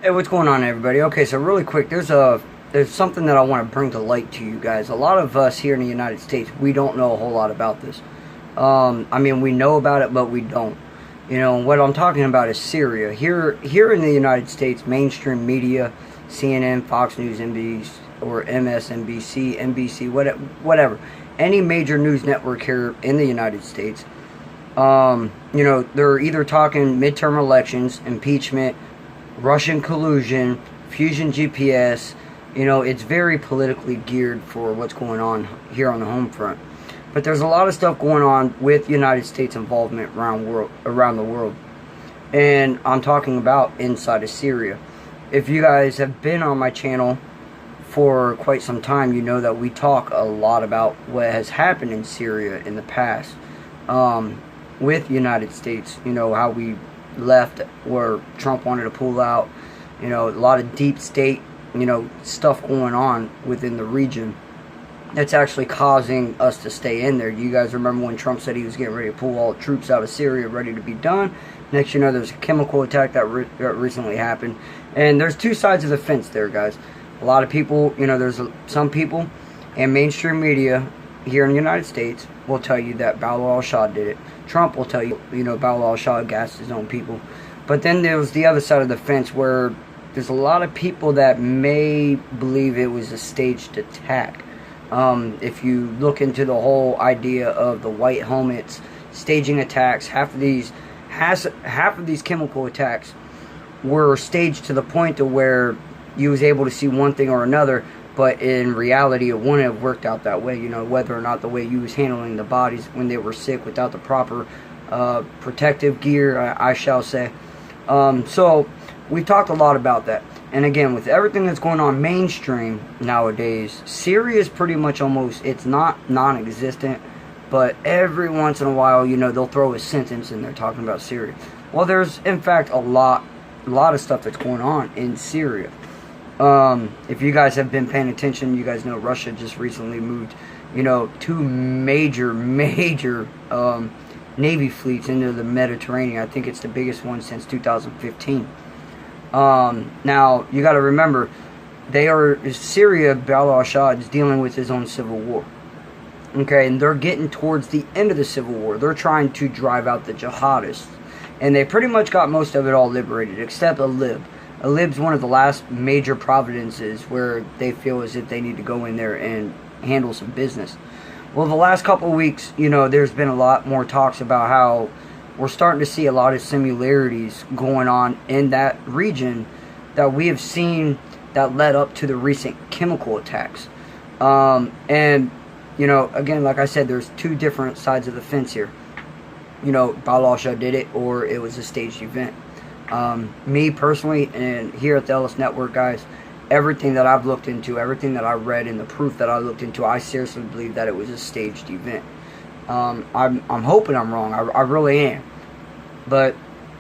Hey, what's going on, everybody? Okay, so really quick, there's something that I want to bring to light to you guys. A lot of us here in the United States, we don't know a whole lot about this. I mean, we know about it, but we don't. You know, what I'm talking about is Syria. Here in the United States, mainstream media, CNN, Fox News, NBC, or MSNBC, NBC, whatever, any major news network here in the United States, you know, they're either talking midterm elections, impeachment, Russian collusion, fusion GPS. You know, it's very politically geared for what's going on here on the home front. But there's a lot of stuff going on with United States involvement around the world. And I'm talking about inside of Syria. If you guys have been on my channel for quite some time, you know that we talk a lot about what has happened in Syria in the past. With United States, you know, how we left where Trump wanted to pull out, you know, a lot of deep state, you know, stuff going on within the region that's actually causing us to stay in there. You guys remember when Trump said he was getting ready to pull all the troops out of Syria, ready to be done? Next you know, there's a chemical attack that recently happened. And there's two sides of the fence there, guys. A lot of people, you know, there's some people and mainstream media here in the United States will tell you that Bashar al-Assad did it. Trump will tell you, you know, Bashar al-Assad gassed his own people. But then there's the other side of the fence where there's a lot of people that may believe it was a staged attack. If you look into the whole idea of the white helmets staging attacks, half of these chemical attacks were staged to the point to where you was able to see one thing or another, but in reality it wouldn't have worked out that way. You know, whether or not the way you was handling the bodies when they were sick without the proper protective gear, I shall say. So we've talked a lot about that. And again, with everything that's going on mainstream nowadays, Syria is pretty much almost, it's not non-existent, but every once in a while, you know, they'll throw a sentence in there talking about Syria. Well, there's in fact a lot of stuff that's going on in Syria. If you guys have been paying attention, you guys know Russia just recently moved, you know, two major Navy fleets into the Mediterranean. I think it's the biggest one since 2015. Now, you got to remember, Syria, Bashar al-Assad is dealing with his own civil war. Okay, and they're getting towards the end of the civil war. They're trying to drive out the jihadists. And they pretty much got most of it all liberated, except Idlib. Idlib's one of the last major provinces where they feel as if they need to go in there and handle some business. Well, the last couple of weeks, you know, there's been a lot more talks about how we're starting to see a lot of similarities going on in that region that we have seen that led up to the recent chemical attacks. And, you know, again, like I said, there's two different sides of the fence here. You know, Bashar al-Assad did it, or it was a staged event. Me personally, and here at the Ellis Network, guys, everything that I've looked into, everything that I read, and the proof that I looked into, I seriously believe that it was a staged event. I'm hoping I'm wrong. I really am. But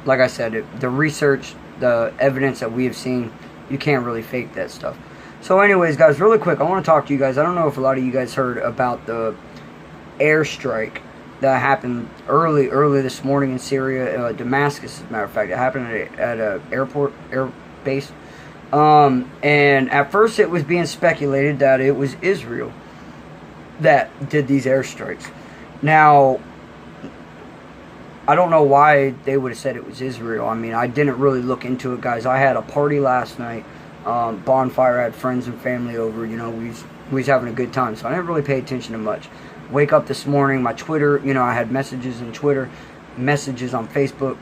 like I said, the research, the evidence that we have seen, you can't really fake that stuff. So anyways, guys, really quick, I want to talk to you guys. I don't know if a lot of you guys heard about the airstrike that happened early this morning in Syria, Damascus, as a matter of fact. It happened at an air base. And at first it was being speculated that it was Israel that did these airstrikes. Now, I don't know why they would have said it was Israel. I mean, I didn't really look into it, guys. I had a party last night, bonfire. I had friends and family over. You know, we was having a good time, so I didn't really pay attention to much. Wake up this morning, my Twitter, you know, I had messages on Twitter, messages on Facebook,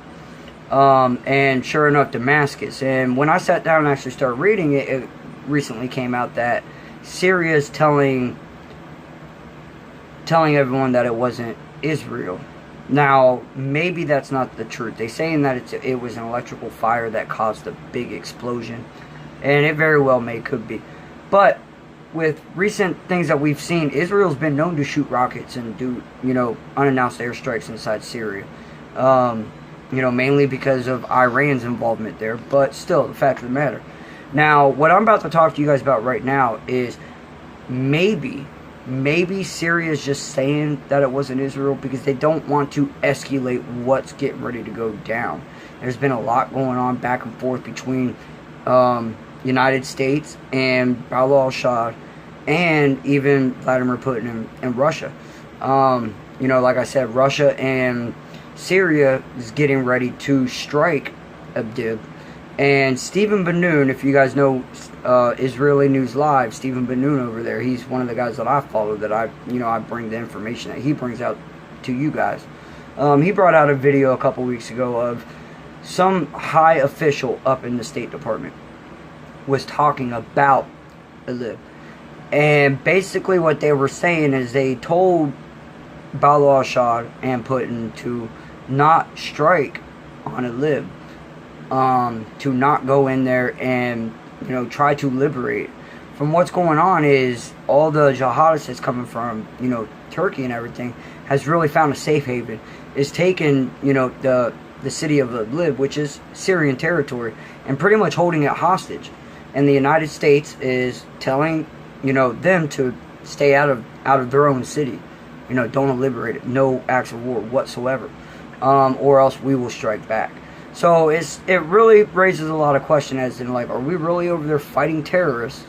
and sure enough, Damascus. And when I sat down and actually started reading it, it recently came out that Syria is telling everyone that it wasn't Israel. Now, maybe that's not the truth. They're saying that it was an electrical fire that caused a big explosion, and it very well could be. But with recent things that we've seen, Israel's been known to shoot rockets and do, you know, unannounced airstrikes inside Syria. You know, mainly because of Iran's involvement there, but still, the fact of the matter. Now, what I'm about to talk to you guys about right now is maybe Syria is just saying that it wasn't Israel because they don't want to escalate what's getting ready to go down. There's been a lot going on back and forth between United States and Bashar al-Assad and even Vladimir Putin and Russia. You know, like I said, Russia and Syria is getting ready to strike Idlib. And Stephen Banoon, if you guys know Israeli News Live, Stephen Banoon over there, he's one of the guys that I follow, that I bring the information that he brings out to you guys. He brought out a video a couple weeks ago of some high official up in the State Department was talking about Idlib. And basically what they were saying is they told Bashar al-Assad and Putin to not strike on Idlib, to not go in there and, you know, try to liberate. From what's going on is all the jihadists that's coming from, you know, Turkey and everything has really found a safe haven. Is taken, you know, the city of Idlib, which is Syrian territory, and pretty much holding it hostage. And the United States is telling, you know, them to stay out of their own city. You know, don't liberate it. No acts of war whatsoever, or else we will strike back. So it really raises a lot of questions, as in, like, are we really over there fighting terrorists,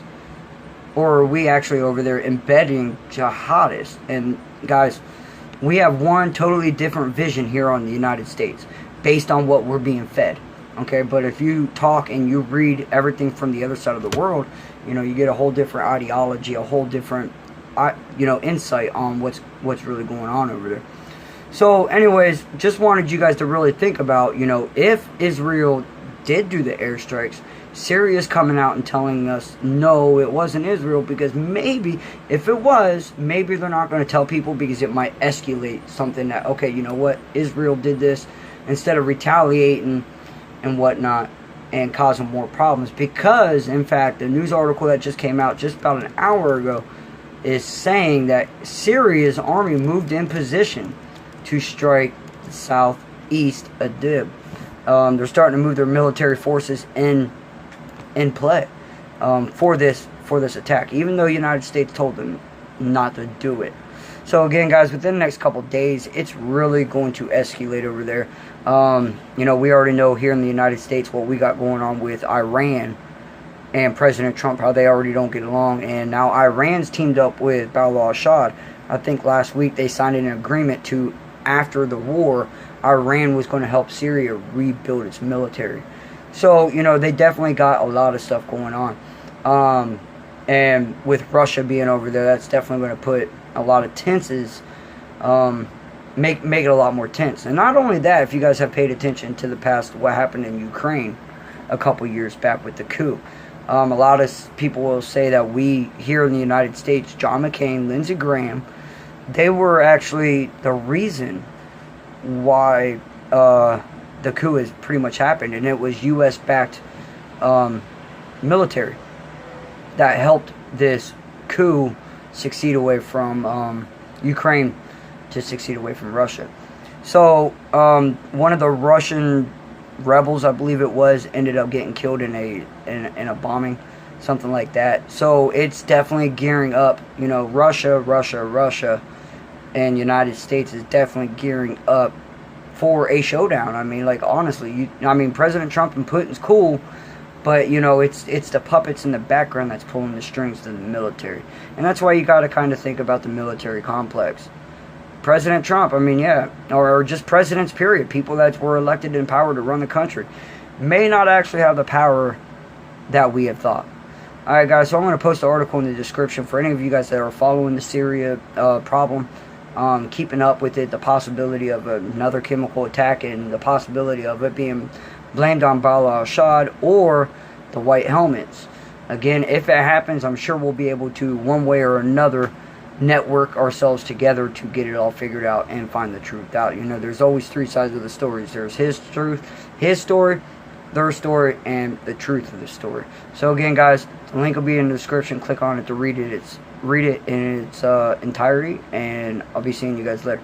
or are we actually over there embedding jihadists? And guys, we have one totally different vision here on the United States based on what we're being fed. Okay, but if you talk and you read everything from the other side of the world, you know, you get a whole different ideology, a whole different, you know, insight on what's really going on over there. So anyways, just wanted you guys to really think about, you know, if Israel did do the airstrikes, Syria's coming out and telling us, no, it wasn't Israel, because maybe, if it was, maybe they're not going to tell people because it might escalate something that, okay, you know what, Israel did this, instead of retaliating and whatnot and causing more problems. Because, in fact, the news article that just came out just about an hour ago is saying that Syria's army moved in position to strike the southeast Idlib. They're starting to move their military forces in play for this attack, even though the United States told them not to do it. So again, guys, within the next couple of days, it's really going to escalate over there. You know, we already know here in the United States what we got going on with Iran and President Trump, how they already don't get along. And now Iran's teamed up with Bashar al-Assad. I think last week they signed an agreement to, after the war, Iran was going to help Syria rebuild its military. So, you know, they definitely got a lot of stuff going on. And with Russia being over there, that's definitely going to put a lot of tenses, make it a lot more tense. And not only that, if you guys have paid attention to the past, what happened in Ukraine a couple years back with the coup, a lot of people will say that we here in the United States, John McCain, Lindsey Graham, they were actually the reason why the coup has pretty much happened, and it was U.S.-backed military that helped this coup succeed away from Ukraine to succeed away from Russia. So one of the Russian rebels, I believe it was, ended up getting killed in a bombing, something like that. So it's definitely gearing up. You know, Russia, and United States is definitely gearing up for a showdown. I mean, like, honestly, President Trump and Putin's cool, but, you know, it's the puppets in the background that's pulling the strings to the military. And that's why you got to kind of think about the military complex. President Trump, I mean, yeah, or just presidents, period, people that were elected in power to run the country, may not actually have the power that we have thought. Alright, guys, so I'm going to post an article in the description for any of you guys that are following the Syria problem, keeping up with it, the possibility of another chemical attack, and the possibility of it being blamed on Bashar al-Assad or the White Helmets. Again, if it happens, I'm sure we'll be able to, one way or another, network ourselves together to get it all figured out and find the truth out. You know, there's always three sides of the stories. There's his truth, his story, their story, and the truth of the story. So again, guys, the link will be in the description. Click on it to read it in its entirety, and I'll be seeing you guys later.